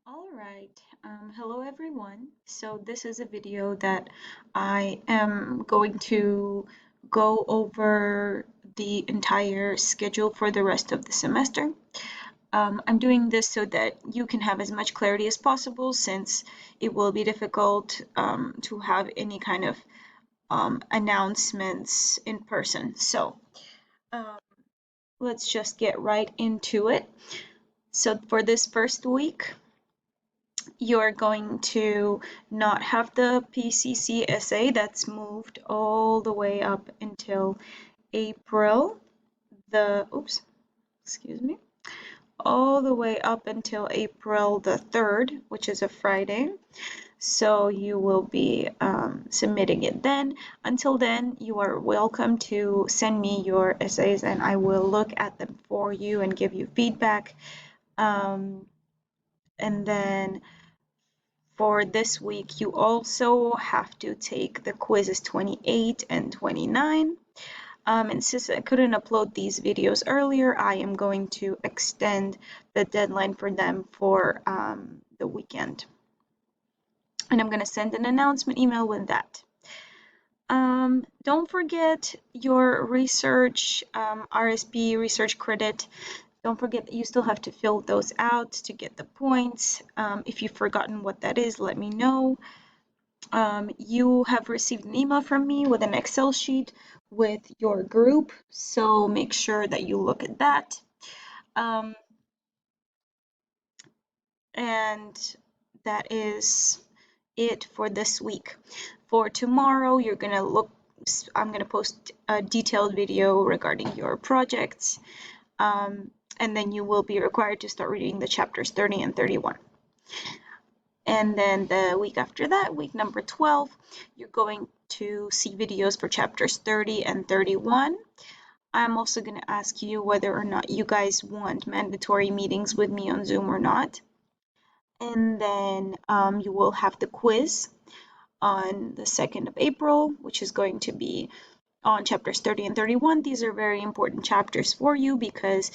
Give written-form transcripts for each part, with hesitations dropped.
All right. Hello everyone. So this is a video that I am going to go over the entire schedule for the rest of the semester. I'm doing this so that you can have as much clarity as possible since it will be difficult to have any kind of announcements in person. So um, let's just get right into it. So for this first week, you're going to not have the PCC essay that's moved all the way up until April excuse me, all the way up until April the 3rd, which is a Friday. So you will be submitting it then. Until then, you are welcome to send me your essays and I will look at them for you and give you feedback. And then for this week, you also have to take the quizzes 28 and 29. And since I couldn't upload these videos earlier, I am going to extend the deadline for them for the weekend. And I'm going to send an announcement email with that. Don't forget your research, RSP research credit. Don't forget that you still have to fill those out to get the points. If you've forgotten what that is, let me know. You have received an email from me with an Excel sheet with your group, so make sure that you look at that. And that is it for this week. For tomorrow, I'm gonna post a detailed video regarding your projects, and then you will be required to start reading the chapters 30 and 31. And then the week after that, week number 12, you're going to see videos for chapters 30 and 31. I'm also going to ask you whether or not you guys want mandatory meetings with me on Zoom or not. And then you will have the quiz on the 2nd of April, which is going to be on chapters 30 and 31. These are very important chapters for you because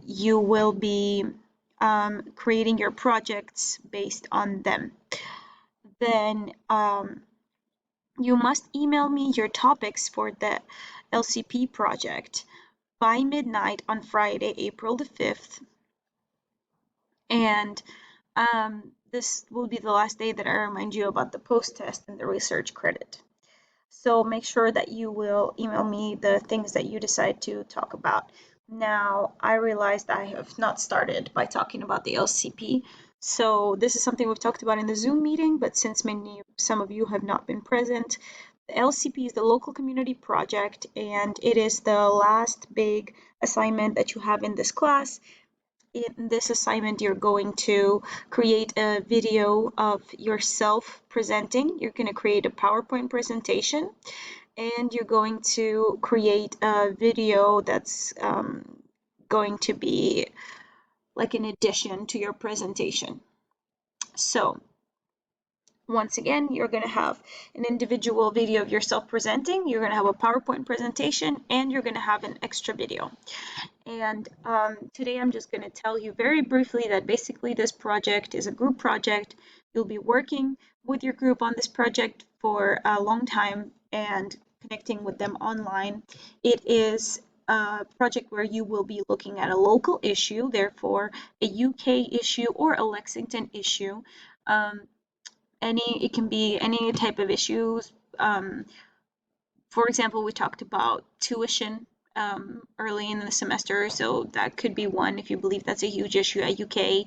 you will be creating your projects based on them. Then you must email me your topics for the LCP project by midnight on Friday, April the 5th. And this will be the last day that I remind you about the post-test and the research credit. So make sure that you will email me the things that you decide to talk about. Now, I realized I have not started by talking about the LCP. So this is something we've talked about in the Zoom meeting, but since some of you have not been present, the LCP is the local community project, and it is the last big assignment that you have in this class. In this assignment, you're going to create a video of yourself presenting. You're going to create a PowerPoint presentation, and you're going to create a video that's going to be like an addition to your presentation. So once again, you're going to have an individual video of yourself presenting, you're going to have a PowerPoint presentation, and you're going to have an extra video. And today I'm just going to tell you very briefly that basically this project is a group project. You'll be working with your group on this project for a long time and connecting with them online. It is a project where you will be looking at a local issue, therefore a UK issue or a Lexington issue. It can be any type of issues. For example, we talked about tuition early in the semester, so that could be one if you believe that's a huge issue at UK.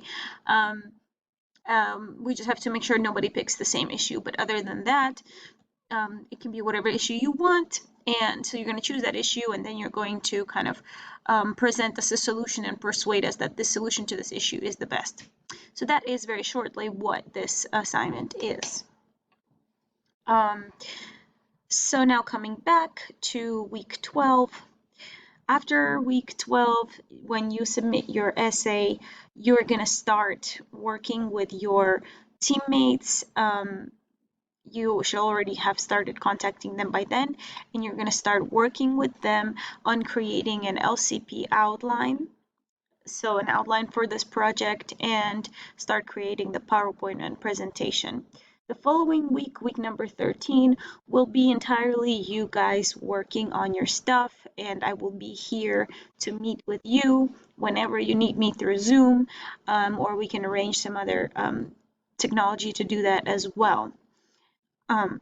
We just have to make sure nobody picks the same issue, but other than that, it can be whatever issue you want, and so you're going to choose that issue, and then you're going to kind of present us a solution and persuade us that this solution to this issue is the best. So that is very shortly what this assignment is. So now coming back to week 12, after week 12, when you submit your essay, you're going to start working with your teammates. You should already have started contacting them by then, and you're going to start working with them on creating an LCP outline. so an outline for this project, and start creating the PowerPoint and presentation. The following week, week number 13, will be entirely you guys working on your stuff, and I will be here to meet with you whenever you need me through Zoom, or we can arrange some other technology to do that as well. I'm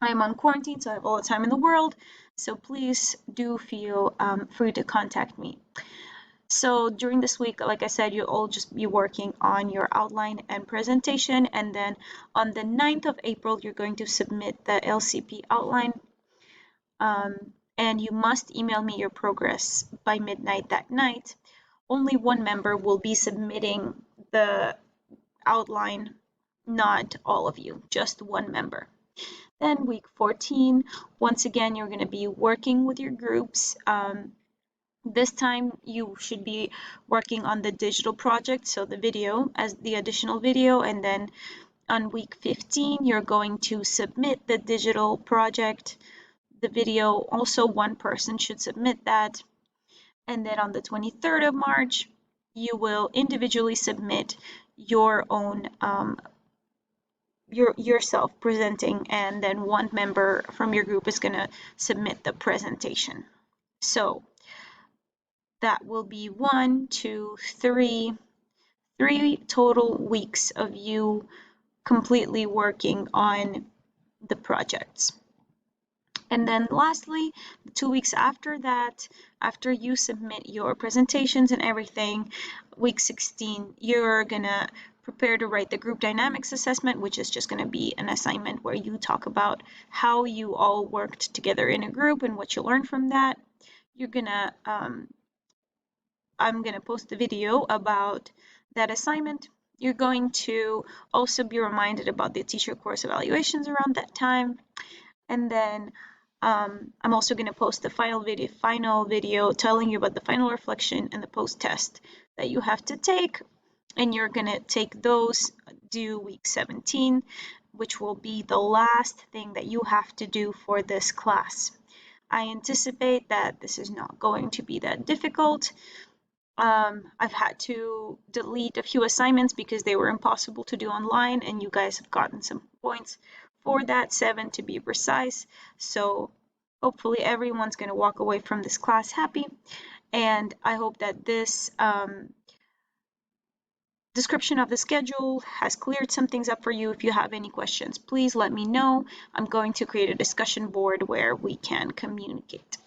on quarantine, so I have all the time in the world, so please do feel free to contact me. So during this week, like I said, you'll all just be working on your outline and presentation, and then on the 9th of April, you're going to submit the LCP outline, and you must email me your progress by midnight that night. Only one member will be submitting the outline, not all of you, just one member. Then week 14, once again, you're going to be working with your groups. This time you should be working on the digital project, so the video as the additional video, and then on week 15 you're going to submit the digital project, the video, also one person should submit that, and then on the 23rd of March you will individually submit your own yourself presenting, and then one member from your group is going to submit the presentation. So that will be 3 total weeks of you completely working on the projects. And then lastly, 2 weeks after that, after you submit your presentations and everything, week 16, you're gonna prepare to write the group dynamics assessment, which is just going to be an assignment where you talk about how you all worked together in a group and what you learned from that. You're gonna I'm going to post a video about that assignment. You're going to also be reminded about the teacher course evaluations around that time. And then I'm also going to post the final video telling you about the final reflection and the post-test that you have to take. And you're going to take those due week 17, which will be the last thing that you have to do for this class. I anticipate that this is not going to be that difficult. I've had to delete a few assignments because they were impossible to do online, and you guys have gotten some points for that, 7 to be precise. So hopefully everyone's going to walk away from this class happy, and I hope that this description of the schedule has cleared some things up for you. If you have any questions, please let me know. I'm going to create a discussion board where we can communicate.